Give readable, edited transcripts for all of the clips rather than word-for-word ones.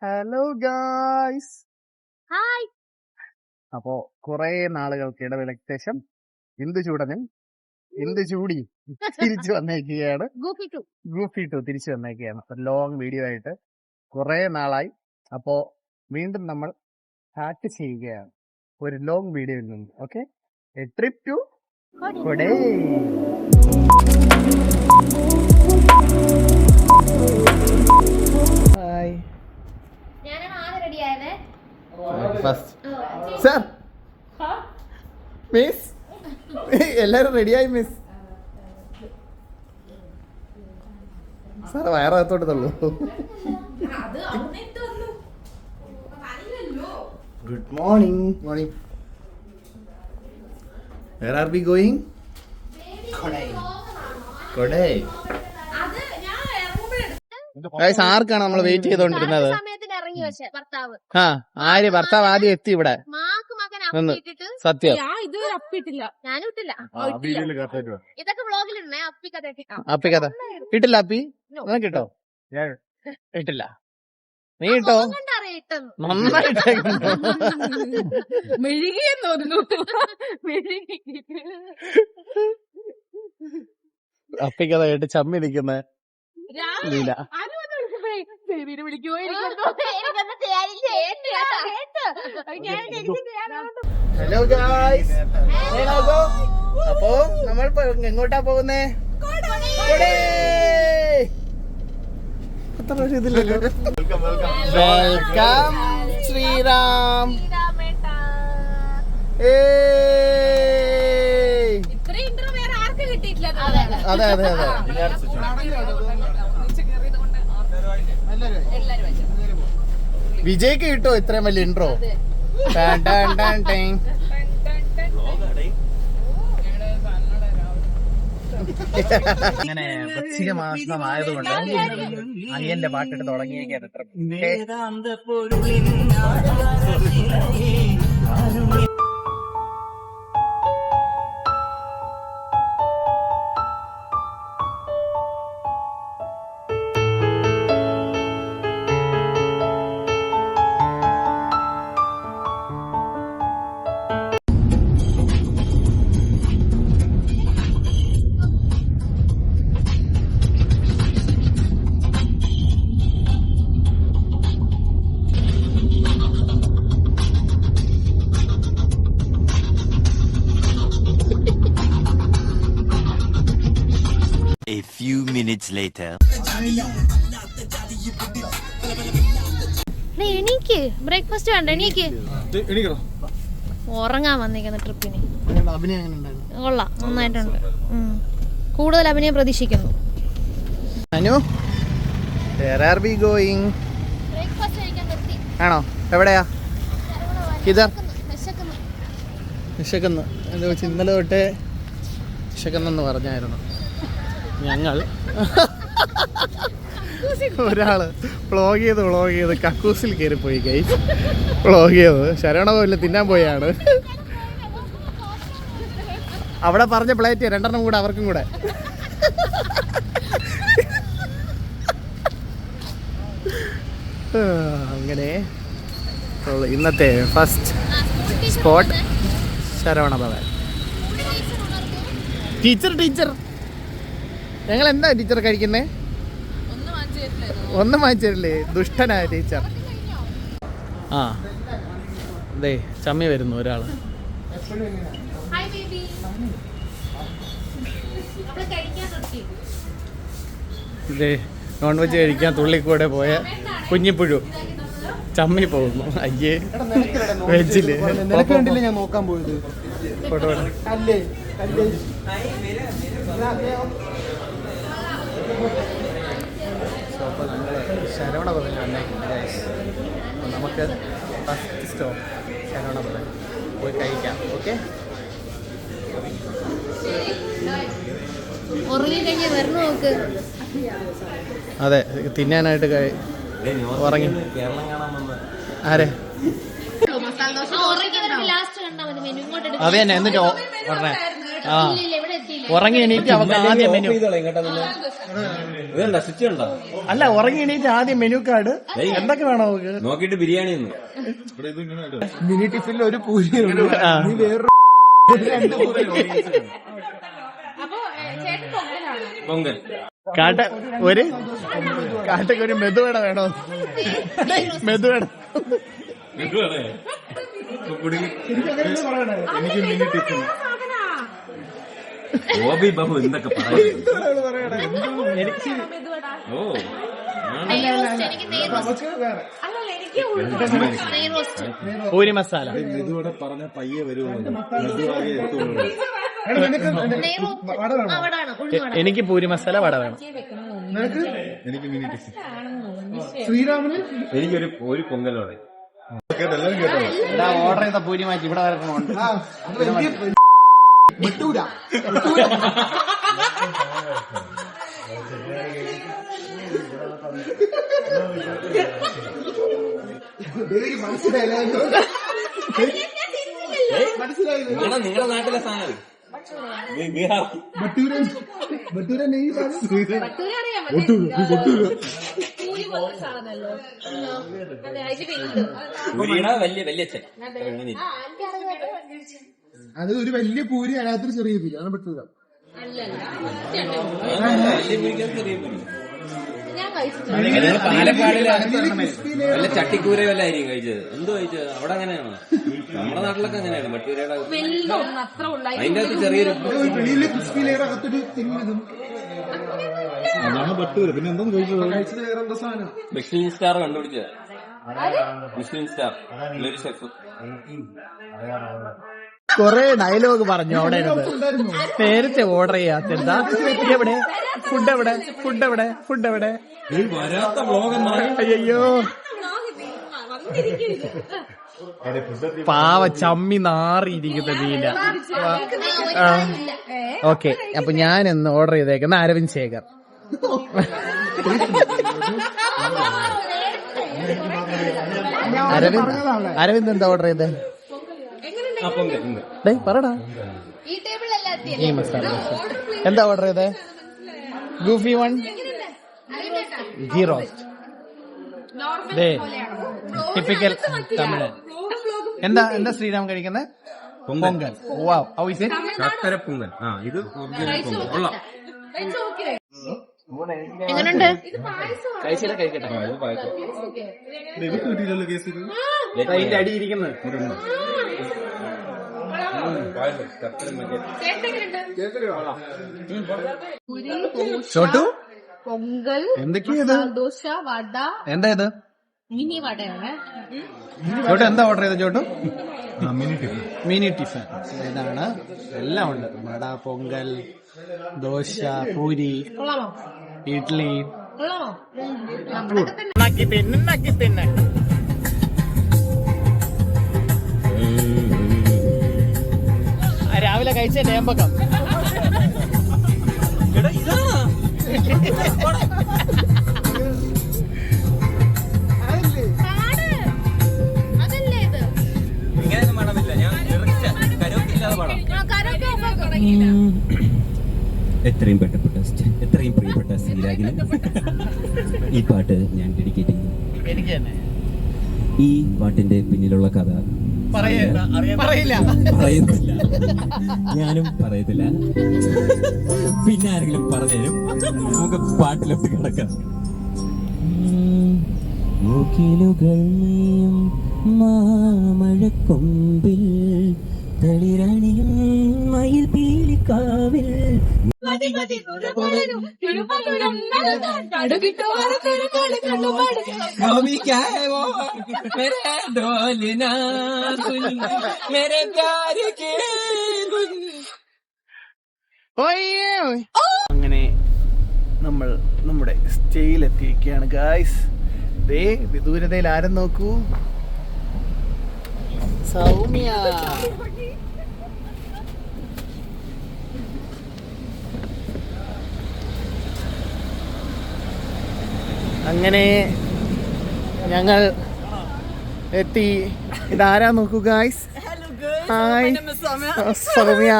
Hello guys. Hi. അപ്പോ കുറെ നാളുകൾക്ക് ഇടവേളയ്ക്ക് ശേഷം ഇന്ദു ചൂടി തിരിച്ചു വന്നേക്കുകയാണ്. ഗൂഫി 2 തിരിച്ചു വന്നേക്കുകയാണ്. ലോങ് വീഡിയോ ആയിട്ട് കുറെ നാളായി. അപ്പോ വീണ്ടും നമ്മൾ സ്റ്റാർട്ട് ചെയ്യുകയാണ് ഒരു ലോങ് വീഡിയോയിൽ നിന്ന്. ഓക്കെ, എ ട്രിപ്പ് ടു കൊടേ. ഹായ്. സർ, മിസ് എല്ലാരും റെഡിയായി മിസ്. സാർ വയറകത്തോട്ട് തള്ളു. Good morning. Morning. Where are we going? കൊടേ. ആർക്കാണ് നമ്മൾ വെയിറ്റ് ചെയ്തോണ്ടിരുന്നത്? ആര് ഭർത്താവ് ആദ്യം എത്തി ഇവിടെ. സത്യം അപ്പിക്കഥ ഇട്ടില്ല. അപ്പി കിട്ടോ? ഇട്ടില്ല. നീ ഇട്ടോ? നന്നായിട്ടേക്കുന്നു. അപ്പിക്കഥ കേട്ട് ചമ്മി നിൽക്കുന്ന ലീല. Hello guys. അപ്പോ നമ്മൾ എങ്ങോട്ടാ പോകുന്നേ? ഇതില്ലല്ലോ. വെൽക്കം ശ്രീറാം. അതെ അതെ അതെ. വിജയ്ക്ക് കിട്ടോ ഇത്രയും വലിയ ഇൻട്രോ? അങ്ങനെ വൃശ്ചിക മാസമായതുകൊണ്ട് അയ്യന്റെ പാട്ടിട്ട് തുടങ്ങിയേക്കാണ്. A few minutes later. എണീക്ക്, ബ്രേക്ക്ഫാസ്റ്റ് വേണ്ട. എണീക്ക്, ഉറങ്ങാൻ വന്നിരിക്കുന്ന ട്രിപ്പിന്. കൊള്ളാം, നന്നായിട്ടുണ്ട്. കൂടുതൽ അഭിനയം പ്രതീക്ഷിക്കുന്നു. ആണോ? എവിടെയാ? വിശക്കുന്നു. ഇന്നലെ തൊട്ടേ വിശക്കുന്നെന്ന് പറഞ്ഞായിരുന്നു. ഞങ്ങൾ ഒരാള് വ്ളോഗ് ചെയ്ത് കക്കൂസിൽ കയറിപ്പോയി. ഗൈസ്, വ്ളോഗ് ചെയ്തത് ശരവണ തിന്നാൻ പോയാണ്. അവിടെ പറഞ്ഞ പ്ലേറ്റ് 2 കൂടെ അവർക്കും കൂടെ. അങ്ങനെ ഇന്നത്തെ first spot Saravana Bhavan. Teacher ഞങ്ങൾ എന്താ ടീച്ചർ കഴിക്കുന്നേ? ഒന്നും വാങ്ങിച്ചില്ലേ? ദുഷ്ടനായ ടീച്ചർ. ആ അതെ, ചമ്മി വരുന്നു ഒരാള്. ഇതേ നോൺ വെജ് കഴിക്കാൻ തുള്ളിക്കൂടെ പോയ കുഞ്ഞിപ്പുഴു ചമ്മി പോകുന്നു. അയ്യേ, വെജില് ഞാൻ നോക്കാൻ പോയത്. ഫോട്ടോ അപ്പോൾ നമ്മൾ ശരവണ ഭവനിൽ വന്നേക്കുന്നത്. നമുക്ക് ഫസ്റ്റ് സ്റ്റോപ്പ് ശരവണ ഭവൻ പോയി കഴിക്കാം. ഓക്കെ, അതെ, തിന്നാനായിട്ട് ഉറങ്ങി. ആരെ? അത് തന്നെ. എന്നിട്ട് പറഞ്ഞേ ആ ഉറങ്ങി എണീറ്റ് അവർക്ക് ആദ്യം മെനു അല്ല ഉറങ്ങി എണീറ്റ് ആദ്യം മെനു കാർഡ് എന്തൊക്കെ വേണം നമുക്ക് നോക്കിട്ട് ബിരിയാണി മിനി ടിഫിനിൽ ഒരു പൂരി വേറൊരു പൊങ്കൽ കാട്ടൊരു മെതുവട വേണോ മെതുവട എനിക്ക് മിനി ടിഫിൻ ഗോപി ബാബു എന്തൊക്കെ ഓ പൂരി മസാല ഇതുകൂടെ പറഞ്ഞ പയ്യെ വരുള്ളൂ എനിക്ക് പൂരി മസാല വട വേണം എനിക്ക് മിനി ടിഫിൻ ശ്രീരാമന് എനിക്കൊരു ഒരു പൊങ്കലോടെ ഓർഡർ ചെയ്ത പൂരി മാറ്റി ഇവിടെ വരക്കണോണ്ട് നിങ്ങളുടെ നാട്ടിലെ സാധനം വല്യച്ഛൻ അത് ഒരു വലിയ പൂരി അതിനകത്തൊരു ചെറിയ പൂരി അതാണ് പറ്റൂല വല്ല ചട്ടിക്കൂര വല്ല ആയിരിക്കും കഴിച്ചത് എന്തോ കഴിച്ചത് അവിടെ അങ്ങനെയാണോ നമ്മുടെ നാട്ടിലൊക്കെ അങ്ങനെയാണ് മട്ടൂരയുടെ അതിന്റെ അകത്ത് ചെറിയൊരു പിന്നെ എന്താ കഴിച്ചത് മിഷ്ലിൻ സ്റ്റാർ കണ്ടുപിടിച്ചത് മിഷ്ലിൻ സ്റ്റാർ ഒരു ഷെഫ് കൊറേ ഡയലോഗ് പറഞ്ഞു അവിടെ നേരത്തെ ഓർഡർ ചെയ്യാത്തെന്താ എവിടെ ഫുഡ് എവിടെ ഫുഡ് എവിടെ ഫുഡ് എവിടെ വരാത്ത വ്ലോഗ് അയ്യോ പാവ ചമ്മി നാറിയിരിക്കുന്ന മീന ഓക്കെ അപ്പൊ ഞാൻ ഇന്ന് ഓർഡർ ചെയ്തേക്കുന്ന അരവിന്ദ് ശേഖർ അരവിന്ദ് എന്താ ഓർഡർ ചെയ്തേ പറടാ ഈ മസാല എന്താ ഓർഡർ ചെയ്തേ ഗൂഫി one ghee roast typical Tamil എന്താ ശ്രീരാം കഴിക്കുന്നത് പൊങ്കൽ വാവ് ഹൗ ഈസ് ഇറ്റ് ശർക്കര പൊങ്കൽ ഇത് ഒറിജിനൽ പൊങ്കൽ കൊള്ളാം എങ്ങനെയുണ്ട് കഴിച്ചില്ല കഴിക്കട്ടെ അതിന്റെ അടിയിരിക്കുന്നത് ചോട്ടു പൊങ്കൽ എന്തൊക്കെയാ ദോശ വട എന്താ ഇത് മിനി വടയാണ് ചോട്ടു എന്താ ഓർഡർ ചെയ്ത ചോട്ടു മിനി ടിഫിൻ ഇതാണ് എല്ലാം ഉണ്ട് വട പൊങ്കൽ ദോശ പൂരി ഇഡ്ലി തിന്നെ രാവിലെ കഴിച്ച നേമ്പക്കം ഇങ്ങനെയൊന്നും വേണമെന്നില്ല ഞാൻ കരോക്കില്ലാതെ പാടാം എത്രയും പ്രിയപ്പെട്ട ശ്രീരാഗിന് ഈ പാട്ട് ഞാൻ ഡെഡിക്കേറ്റ് ചെയ്യുന്നു. എനിക്ക് തന്നെ ഈ പാട്ടിന്റെ പിന്നിലുള്ള കഥ പറയില്ല ഞാനും പറയത്തില്ല, പിന്നെ ആരെങ്കിലും പറഞ്ഞുതരും. നമുക്ക് പാട്ടിലൊക്കെ കിടക്കാം. മൂക്കിലുകളും മാമഴക്കൊമ്പിൽ തളിരണിയും മയിൽ പീലിക്കാവിൽ അങ്ങനെ നമ്മൾ നമ്മുടെ സ്റ്റേയിലെത്തിയിരിക്കുകയാണ് ഗായ്സ്. ദേ വിദൂരതയിൽ ആരും നോക്കൂ, സൗമ്യ. അങ്ങനെ ഞങ്ങൾ എത്തി. ഇതാരാ നോക്കൂ ഗായ്സ്, ഹായ് സൗമ്യ,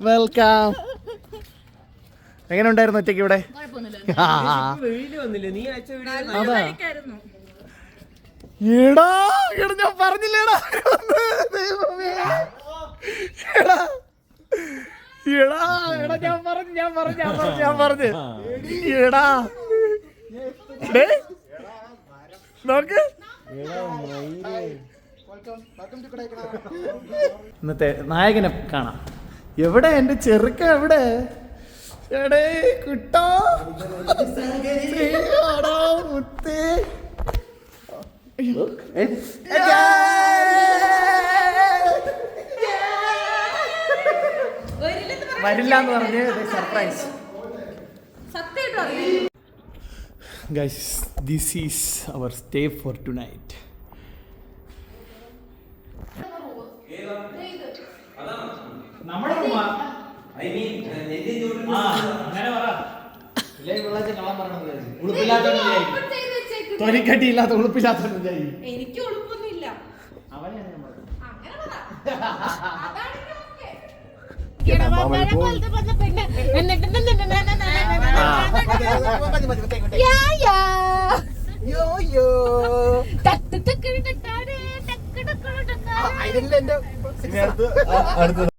വെൽക്കം. എങ്ങനെ ഉണ്ടായിരുന്നു ഒറ്റയ്ക്ക് ഇവിടെ? അതാ എടാ ഞാൻ പറഞ്ഞില്ലേടാ, ഞാൻ പറഞ്ഞു എടാ നോക്ക്. ഇന്നത്തെ നായകനെ കാണാം. എവിടെ എന്റെ ചെറുക്ക? എവിടെ എടേ കുട്ടോ മുത്തേ? വരില്ല എന്ന് പറഞ്ഞ് surprise. Guys, this is our stay for tonight. തൊലിക്കട്ടിയില്ലാത്ത ഉളുപ്പില്ലാത്ത എനിക്ക് ഉളുപ്പൊന്നുമില്ല.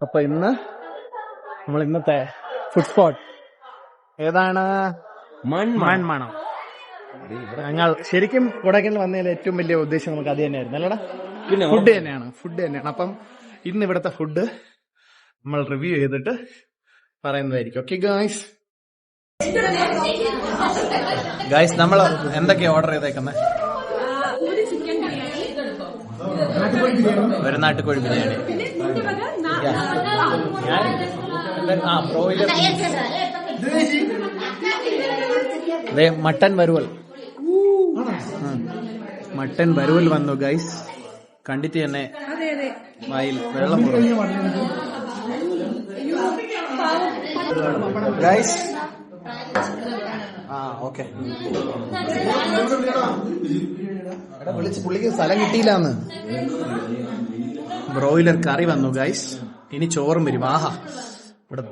അപ്പൊ ഇന്ന് നമ്മൾ ഇന്നത്തെ ഫുഡ് സ്പോട്ട് ഏതാണ്? മൺമണം. ഞങ്ങൾ ശരിക്കും കൊടൈക്കനാൽ വന്നതിൽ ഏറ്റവും വലിയ ഉദ്ദേശം നമുക്ക് അത് തന്നെയായിരുന്നു അല്ലടാ. ഫുഡ് തന്നെയാണ്. അപ്പം ഇന്ന് ഇവിടുത്തെ ഫുഡ് നമ്മൾ റിവ്യൂ ചെയ്തിട്ട് പറയുന്നതായിരിക്കും. ഓക്കെ ഗായ്സ്, നമ്മൾ എന്തൊക്കെയാ ഓർഡർ ചെയ്തേക്കുന്നത്? ഒരു നാട്ടുകോഴി ബിരിയാണി, ബ്രോയിലർ, മട്ടൻ വറുവൽ. മട്ടൻ വറുവൽ വന്നു ഗൈസ്. കണ്ടിട്ട് തന്നെ വായിൽ വെള്ളം ഗൈസ്. ഓക്കെ, വിളിച്ച് പുള്ളിക്ക് സ്ഥലം കിട്ടിയില്ലാന്ന്. ബ്രോയിലർ കറി വന്നു ഗൈസ്. ഇനി ചോറും വരും. ആഹാ, ഇവിടെ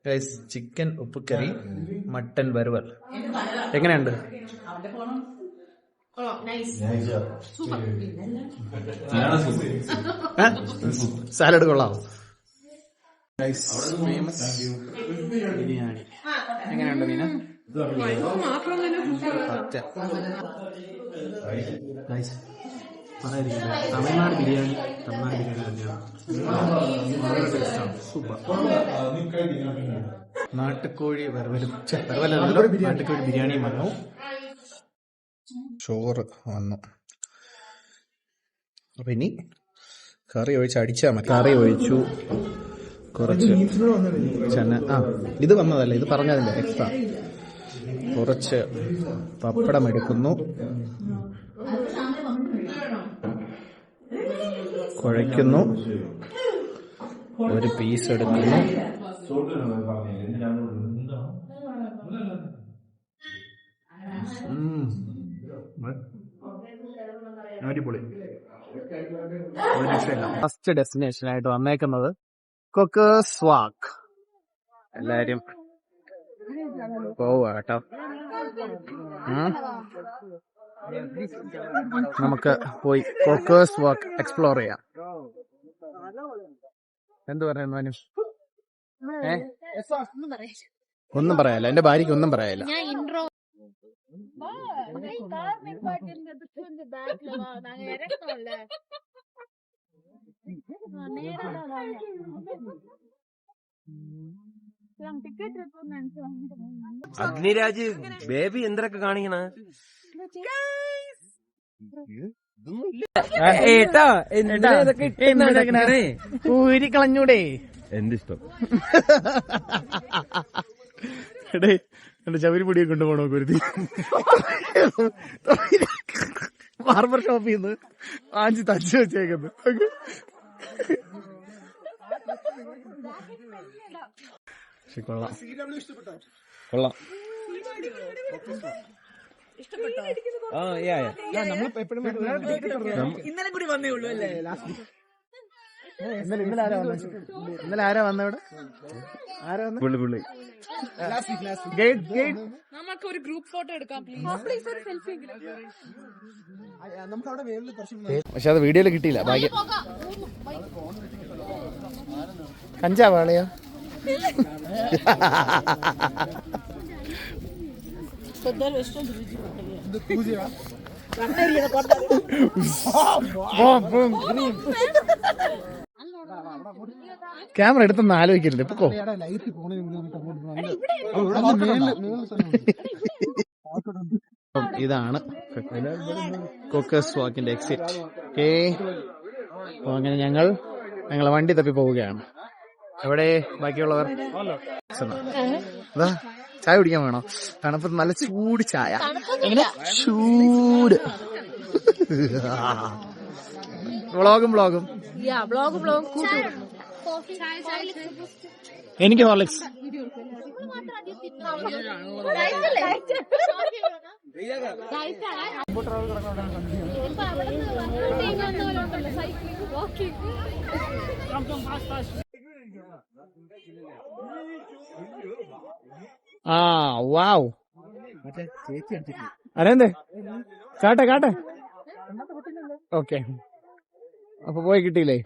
ഗൈസ് ചിക്കൻ ഉപ്പുക്കറി, മട്ടൻ വറുവൽ. എങ്ങനെയുണ്ട്? സാലഡ് കൊള്ളാം. ബിരിയാണി എങ്ങനെയുണ്ട് മീന? തമിഴ്നാട് ബിരിയാണി തന്നെയാണ്. സൂപ്പർ. നാട്ടുകോഴി വറുവലും നാട്ടുകോഴി ബിരിയാണിയും വന്നു. ചോറ് വന്നു. അപ്പൊ ഇനി കറി ഒഴിച്ച് അടിച്ചാൽ മതി. കറി ഒഴിച്ചു, കുറച്ച് ഇത് വന്നതല്ല, ഇത് പറഞ്ഞതിന്റെ എക്സ്ട്രാ. കുറച്ച് പപ്പടം എടുക്കുന്നു, കുഴയ്ക്കുന്നു, ഒരു പീസ് എടുക്കുന്നു, അടിപൊളി. ഒരു രക്ഷയില്ല. ഫസ്റ്റ് ഡെസ്റ്റിനേഷൻ ആയിട്ട് വന്നേക്കുന്നത് കൊക്കേഴ്സ് വാക്ക്. എല്ലാരും പോവുക കേട്ടോ. നമുക്ക് പോയി കൊക്കേഴ്സ് വാക്ക് എക്സ്പ്ലോർ ചെയ്യാം. എന്ത് പറയുന്നു മനു? ഒന്നും പറയാല്ല, എന്റെ ഭാര്യക്ക് ഒന്നും പറയാല്ല. അഗ്നിരാജ് ബേബി എന്തൊക്കെ കാണിക്കണ? ഊരിക്കളഞ്ഞൂടെ? എന്റെ ഇഷ്ടം. എടേ, എന്റെ ചവരിപ്പൊടിയെ കൊണ്ടുപോകണോ കുരുതി? ബാർബർ ഷോപ്പിൽ നിന്ന് ആഞ്ചി തച്ച് വെച്ചേക്കുന്നു. കൊള്ളാം കൊള്ളാം. ഇന്നലെ കൂടി വന്നേ ഉള്ളൂ അല്ലേ? ഇന്നലെ ആരാ വന്നവിടെ? ആരാ വന്ന? ഗൈഡ് നമുക്ക് ഒരു ഗ്രൂപ്പ് ഫോട്ടോ എടുക്കാം പ്ലീസ് ഒരു സെൽഫി. പക്ഷെ അത് വീഡിയോയിൽ കിട്ടിയില്ല. ഭാഗ്യം. കഞ്ചാവാളയോ? ക്യാമറ എടുത്തൊന്നും ആലോചിക്കരുത്. ഇപ്പൊ ഇതാണ് കോക്കേഴ്സ് വാക്കിന്റെ എക്സിറ്റ്. ഓക്കേ, അപ്പൊ അങ്ങനെ ഞങ്ങളെ വണ്ടി തപ്പി പോവുകയാണ്. എവിടെ ബാക്കിയുള്ളവർ? അതാ ചായ കുടിക്കാൻ വേണോ? തണുപ്പത്ത് നല്ല ചൂട് ചായ. എങ്ങനെ ചൂട്? വ്ളോഗും എനിക്ക് ഹോർലിക്സ്. ആ വാവ്, അതെന്തേ കാട്ടെ. ഓക്കെ, അപ്പൊ പോയി കിട്ടിയില്ലേ?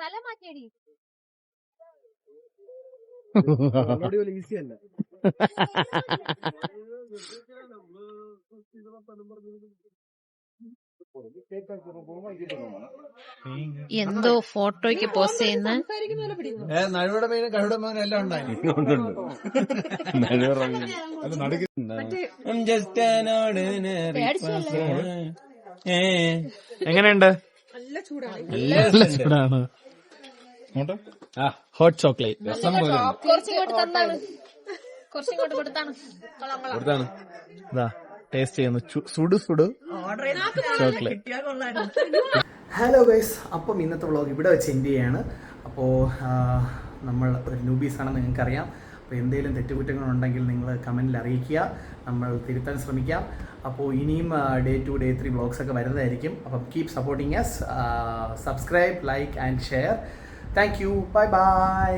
എന്തോ ഫോട്ടോയ്ക്ക് പോസ്റ്റ് ചെയ്യുന്ന നഴുവയുടെ മീനും കഴുയുടെ മീനും എല്ലാം ഉണ്ടായിരുന്നു. എങ്ങനെയുണ്ട്? നല്ല ചൂടാണ്. ഹോട്ട് ചോക്ലേറ്റ് രസം പോലെ ടേസ്റ്റ് ചെയ്യുന്നു. സുടു ചോക്ലേറ്റ്. ഹലോ ഗൈസ്, അപ്പം ഇന്നത്തെ വ്ളോഗ് ഇവിടെ വെച്ച് എൻഡ് ചെയ്യാണ്. അപ്പോൾ നമ്മൾ ഒരു ന്യൂബീസ് ആണെന്ന് നിങ്ങൾക്കറിയാം. അപ്പോൾ എന്തെങ്കിലും തെറ്റുകുറ്റങ്ങളുണ്ടെങ്കിൽ നിങ്ങൾ കമൻറ്റിൽ അറിയിക്കുക, നമ്മൾ തിരുത്താൻ ശ്രമിക്കാം. അപ്പോൾ ഇനിയും ഡേ 2 ഡേ 3 വ്ളോഗ്സ് ഒക്കെ വരുന്നതായിരിക്കും. അപ്പം keep supporting us, subscribe, like and share. Thank you, bye bye.